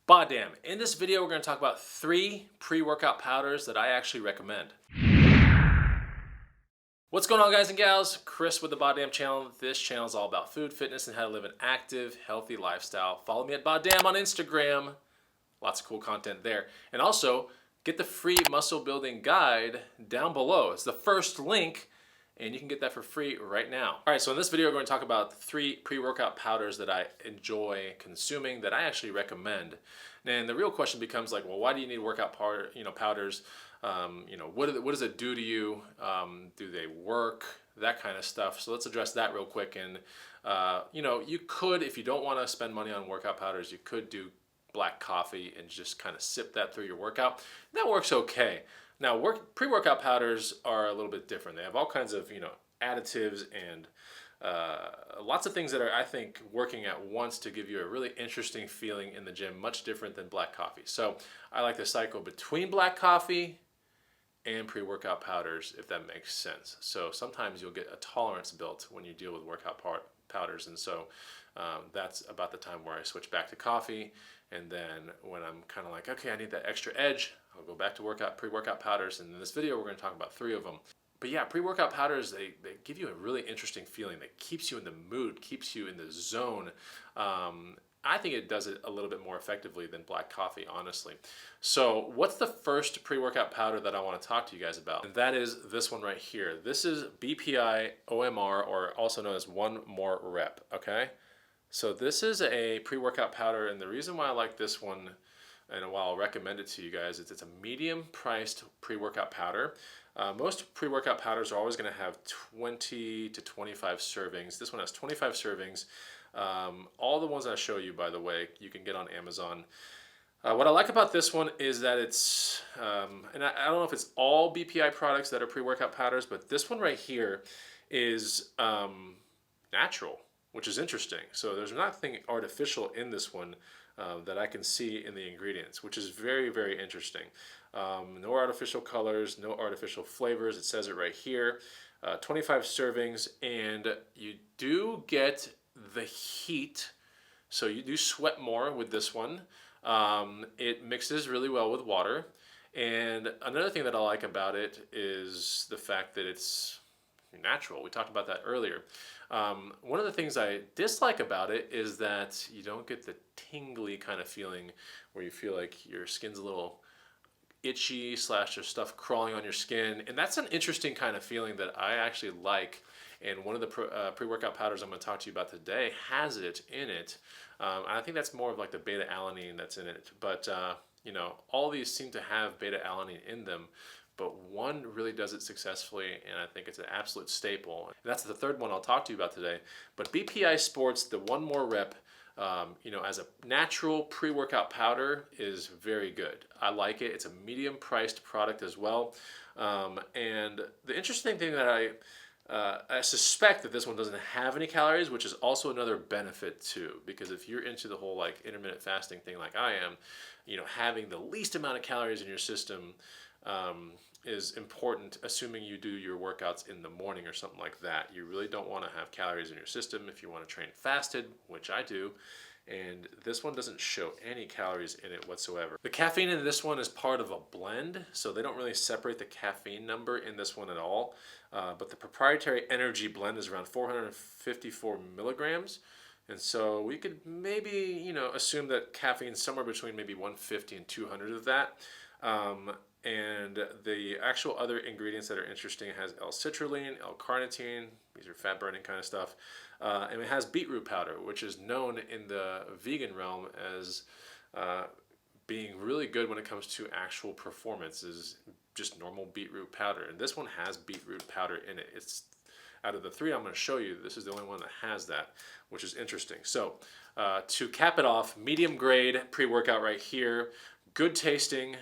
BODDAMN. In this video, we're going to talk about 3 pre-workout powders that I actually recommend. What's going on, guys and gals? Chris with the BODDAMN channel. This channel is all about food, fitness, and how to live an active, healthy lifestyle. Follow me at BODDAMN on Instagram. Lots of cool content there. And also, get the free muscle building guide down below. It's the first link, and you can get that for free right now. All right, so in this video, we're going to talk about 3 pre-workout powders that I enjoy consuming, that I actually recommend. And the real question becomes like, well, why do you need workout powders? What does it do to you? Do they work? That kind of stuff. So let's address that real quick. And you could, if you don't want to spend money on workout powders, you could do black coffee and just kind of sip that through your workout. That works okay. Now, pre-workout powders are a little bit different. They have all kinds of additives and lots of things that are, I think, working at once to give you a really interesting feeling in the gym, much different than black coffee. So I like to cycle between black coffee and pre-workout powders, if that makes sense. So sometimes you'll get a tolerance built when you deal with workout powders, and so that's about the time where I switch back to coffee. And then when I'm kind of like, okay, I need that extra edge, I'll go back to pre-workout powders. And in this video, we're going to talk about 3 of them. But yeah, pre-workout powders, they give you a really interesting feeling that keeps you in the mood, keeps you in the zone. I think it does it a little bit more effectively than black coffee, honestly. So what's the first pre-workout powder that I want to talk to you guys about? And that is this one right here. This is BPI OMR, or also known as One More Rep, okay? So this is a pre-workout powder, and the reason why I like this one and why I'll recommend it to you guys is it's a medium-priced pre-workout powder. Most pre-workout powders are always going to have 20 to 25 servings. This one has 25 servings. All the ones I show you, by the way, you can get on Amazon. What I like about this one is that it's, and I don't know if it's all BPI products that are pre-workout powders, but this one right here is natural, which is interesting. So there's nothing artificial in this one that I can see in the ingredients, which is very, very interesting. No artificial colors, no artificial flavors. It says it right here. 25 servings, and you do get the heat, so you do sweat more with this one. It mixes really well with water. And another thing that I like about it is the fact that it's natural. We talked about that earlier. One of the things I dislike about it is that you don't get the tingly kind of feeling where you feel like your skin's a little itchy / there's stuff crawling on your skin. And that's an interesting kind of feeling that I actually like. And one of the pre-workout powders I'm going to talk to you about today has it in it. I think that's more of like the beta-alanine that's in it. But, all these seem to have beta-alanine in them. But one really does it successfully, and I think it's an absolute staple. And that's the third one I'll talk to you about today. But BPI Sports, the One More Rep, as a natural pre-workout powder, is very good. I like it. It's a medium-priced product as well. And the interesting thing that I suspect that this one doesn't have any calories, which is also another benefit too, because if you're into the whole like intermittent fasting thing like I am, having the least amount of calories in your system is important, assuming you do your workouts in the morning or something like that. You really don't want to have calories in your system if you want to train fasted, which I do. And this one doesn't show any calories in it whatsoever. The caffeine in this one is part of a blend, so they don't really separate the caffeine number in this one at all. But the proprietary energy blend is around 454 milligrams. And so we could maybe, assume that caffeine is somewhere between maybe 150 and 200 of that. And the actual other ingredients that are interesting has L-citrulline, L-carnitine. These are fat burning kind of stuff. And it has beetroot powder, which is known in the vegan realm as being really good when it comes to actual performance, is just normal beetroot powder. And this one has beetroot powder in it. It's out of the 3 I'm going to show you, this is the only one that has that, which is interesting. So to cap it off, medium grade pre-workout right here, good tasting,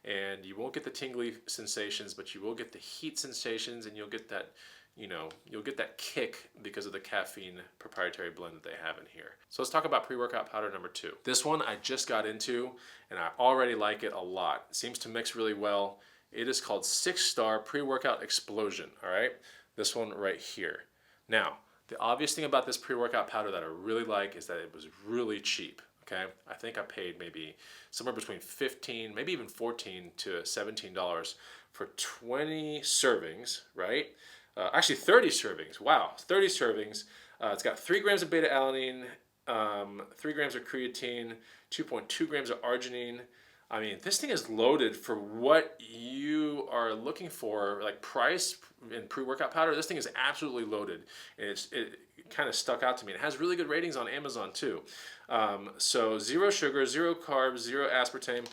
and you won't get the tingly sensations, but you will get the heat sensations, and you'll get that, you'll get that kick because of the caffeine proprietary blend that they have in here. So let's talk about pre-workout powder number 2. This one I just got into, and I already like it a lot. It seems to mix really well. It is called 6-Star Pre-Workout Explosion, all right? This one right here. Now, the obvious thing about this pre-workout powder that I really like is that it was really cheap. okay? I think I paid maybe somewhere between $15, maybe even $14 to $17 for 20 servings, right? Actually 30 servings, wow, 30 servings. It's got 3 grams of beta-alanine, 3 grams of creatine, 2.2 grams of arginine. I mean, this thing is loaded for what you are looking for, like price in pre-workout powder. This thing is absolutely loaded. And it kind of stuck out to me. It has really good ratings on Amazon too. So 0 sugar, 0 carbs, 0 aspartame.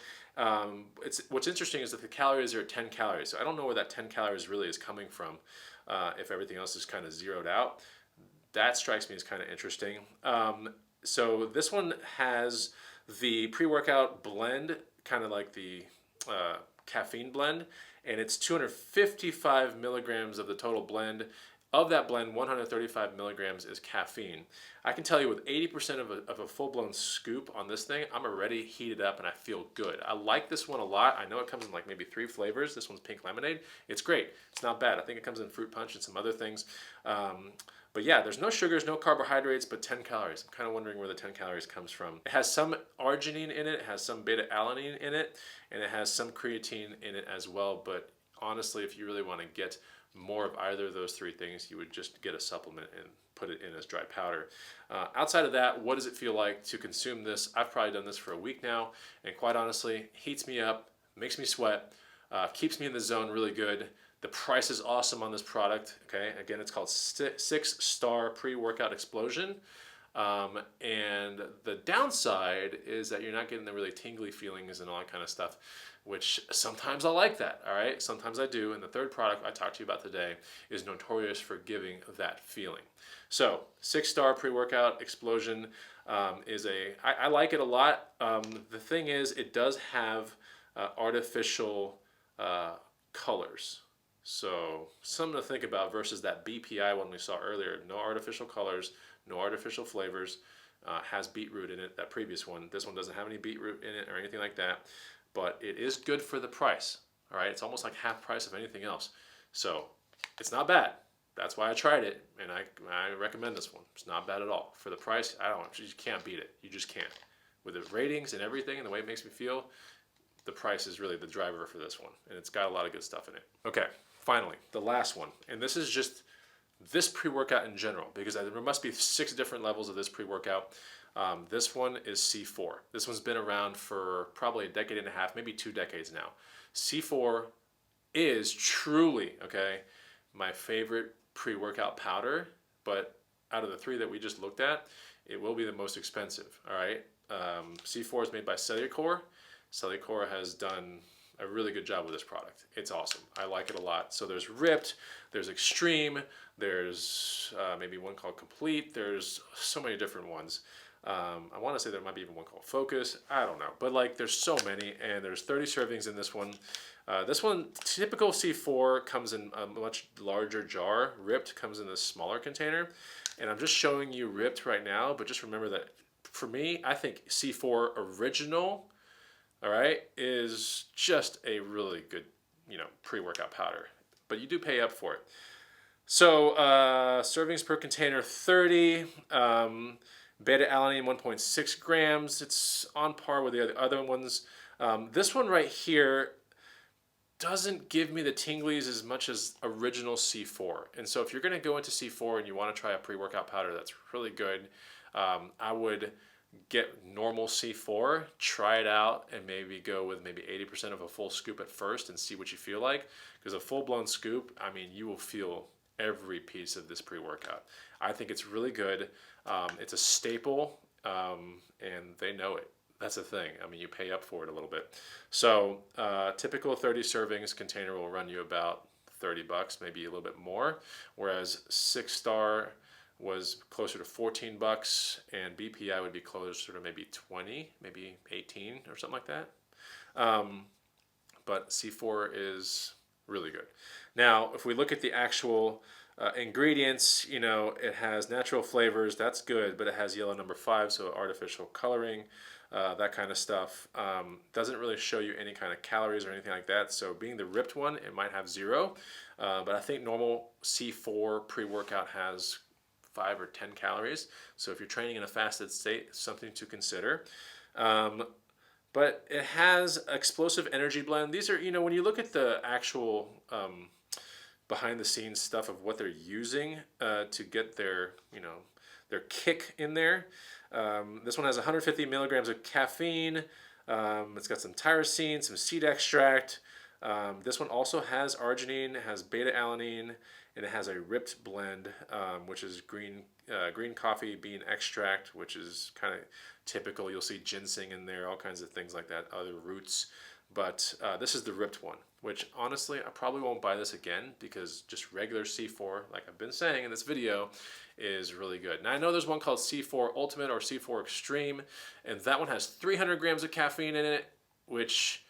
What's interesting is that the calories are at 10 calories. So I don't know where that 10 calories really is coming from if everything else is kind of zeroed out. That strikes me as kind of interesting. So this one has the pre-workout blend, kind of like the caffeine blend, and it's 255 milligrams of the total blend. Of that blend, 135 milligrams is caffeine. I can tell you with 80% of a full-blown scoop on this thing, I'm already heated up and I feel good. I like this one a lot. I know it comes in like maybe 3 flavors. This one's pink lemonade. It's great. It's not bad. I think it comes in fruit punch and some other things. But yeah, there's no sugars, no carbohydrates, but 10 calories. I'm kind of wondering where the 10 calories comes from. It has some arginine in it, has some beta-alanine in it, and it has some creatine in it as well. But honestly, if you really want to get more of either of those 3 things, you would just get a supplement and put it in as dry powder. Outside of that, what does it feel like to consume this? I've probably done this for a week now, and quite honestly, heats me up, makes me sweat, keeps me in the zone really good. The price is awesome on this product, okay? Again, it's called 6-Star Pre-Workout Explosion. And the downside is that you're not getting the really tingly feelings and all that kind of stuff, which sometimes I like that, all right? Sometimes I do, and the third product I talked to you about today is notorious for giving that feeling. So, 6-Star Pre-Workout Explosion I like it a lot. The thing is, it does have artificial colors. So, something to think about versus that BPI one we saw earlier. No artificial colors, no artificial flavors, has beetroot in it, that previous one. This one doesn't have any beetroot in it or anything like that, but it is good for the price, all right? It's almost like half price of anything else. So it's not bad. That's why I tried it, and I recommend this one. It's not bad at all. For the price, you can't beat it. You just can't. With the ratings and everything and the way it makes me feel, the price is really the driver for this one, and it's got a lot of good stuff in it. Okay, finally, the last one, and this is just this pre-workout in general, because there must be 6 different levels of this pre-workout. This one is C4. This one's been around for probably a decade and a half, maybe 2 decades now. C4 is truly, okay, my favorite pre-workout powder, but out of the 3 that we just looked at, it will be the most expensive, all right? C4 is made by Cellucor. Cellucor has done a really good job with this product. It's awesome. I like it a lot. So there's Ripped, there's Extreme, there's maybe one called Complete. There's so many different ones. I want to say there might be even one called Focus. I don't know. But like there's so many, and there's 30 servings in this one. This one, typical C4 comes in a much larger jar. Ripped comes in this smaller container. And I'm just showing you Ripped right now, but just remember that for me, I think C4 Original, all right, is just a really good, pre-workout powder. But you do pay up for it. So servings per container, 30. Beta-alanine, 1.6 grams. It's on par with the other ones. This one right here doesn't give me the tinglies as much as original C4. And so if you're going to go into C4 and you want to try a pre-workout powder that's really good, I would get normal C4, try it out, and maybe go with maybe 80% of a full scoop at first and see what you feel like. Because a full-blown scoop, I mean, you will feel every piece of this pre-workout. I think it's really good. It's a staple, and they know it. That's the thing. I mean, you pay up for it a little bit. So typical 30 servings container will run you about $30, maybe a little bit more, whereas 6-Star was closer to $14, and BPI would be closer to maybe 20, maybe 18 or something like that. But C4 is really good. Now, if we look at the actual ingredients, it has natural flavors, that's good, but it has yellow number 5, so artificial coloring, that kind of stuff. Doesn't really show you any kind of calories or anything like that, so being the Ripped one, it might have 0, but I think normal C4 pre-workout has 5 or 10 calories, so if you're training in a fasted state, something to consider. But it has explosive energy blend. These are, when you look at the actual behind the scenes stuff of what they're using to get their, their kick in there. This one has 150 milligrams of caffeine. It's got some tyrosine, some seed extract. This one also has arginine, it has beta-alanine, and it has a ripped blend, which is green coffee bean extract, which is kind of typical. You'll see ginseng in there, all kinds of things like that, other roots. But this is the ripped one, which honestly, I probably won't buy this again because just regular C4, like I've been saying in this video, is really good. Now I know there's one called C4 Ultimate or C4 Extreme, and that one has 300 grams of caffeine in it, which,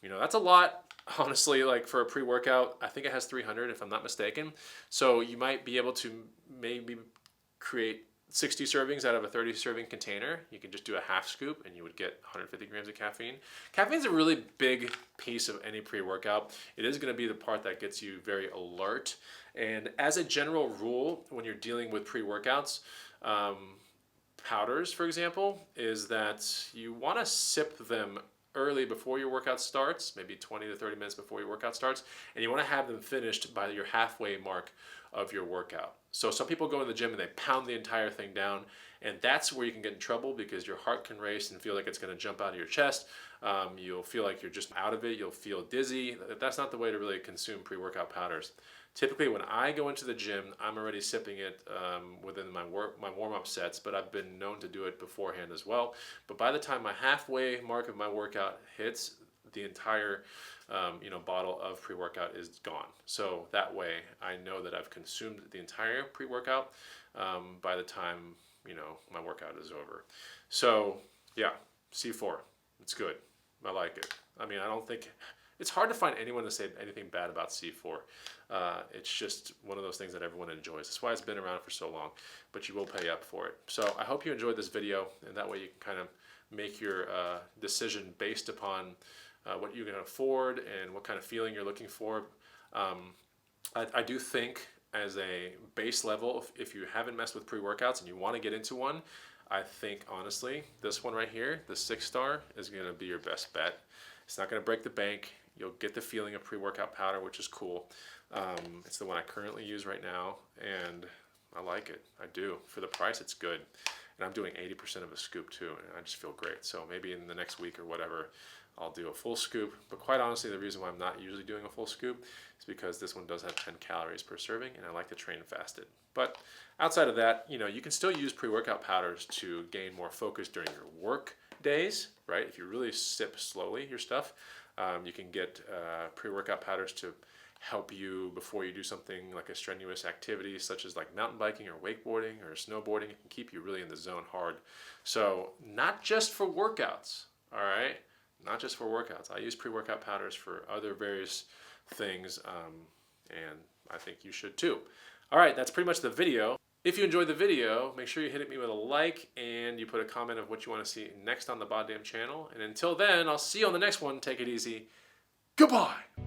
that's a lot. Honestly, like for a pre-workout, I think it has 300 if I'm not mistaken. So you might be able to maybe create 60 servings out of a 30 serving container. You can just do a half scoop and you would get 150 grams of caffeine. Caffeine's a really big piece of any pre-workout. It is going to be the part that gets you very alert. And as a general rule, when you're dealing with pre-workouts, powders, for example, is that you want to sip them early before your workout starts, maybe 20 to 30 minutes before your workout starts, and you want to have them finished by your halfway mark of your workout. So some people go in the gym and they pound the entire thing down, and that's where you can get in trouble because your heart can race and feel like it's going to jump out of your chest. You'll feel like you're just out of it. You'll feel dizzy. That's not the way to really consume pre-workout powders. Typically, when I go into the gym, I'm already sipping it within my warm-up sets, but I've been known to do it beforehand as well. But by the time my halfway mark of my workout hits, the entire bottle of pre-workout is gone. So that way, I know that I've consumed the entire pre-workout by the time my workout is over. So yeah, C4, it's good. I like it. I mean, I don't think it's hard to find anyone to say anything bad about C4. It's just one of those things that everyone enjoys. That's why it's been around for so long, but you will pay up for it. So I hope you enjoyed this video, and that way you can kind of make your decision based upon what you can afford and what kind of feeling you're looking for. I do think as a base level, if you haven't messed with pre-workouts and you want to get into one, I think honestly, this one right here, the 6-star, is going to be your best bet. It's not going to break the bank. You'll get the feeling of pre-workout powder, which is cool. It's the one I currently use right now, and I like it. I do. For the price, it's good. And I'm doing 80% of a scoop too, and I just feel great. So maybe in the next week or whatever, I'll do a full scoop. But quite honestly, the reason why I'm not usually doing a full scoop is because this one does have 10 calories per serving, and I like to train fasted. But outside of that, you can still use pre-workout powders to gain more focus during your work days, right? If you really sip slowly your stuff, you can get pre-workout powders to help you before you do something like a strenuous activity such as like mountain biking or wakeboarding or snowboarding. It can keep you really in the zone hard. So not just for workouts, all right? Not just for workouts. I use pre-workout powders for other various things, and I think you should too. All right, that's pretty much the video. If you enjoyed the video, make sure you hit me with a like and you put a comment of what you want to see next on the BODDAMN channel. And until then, I'll see you on the next one. Take it easy. Goodbye.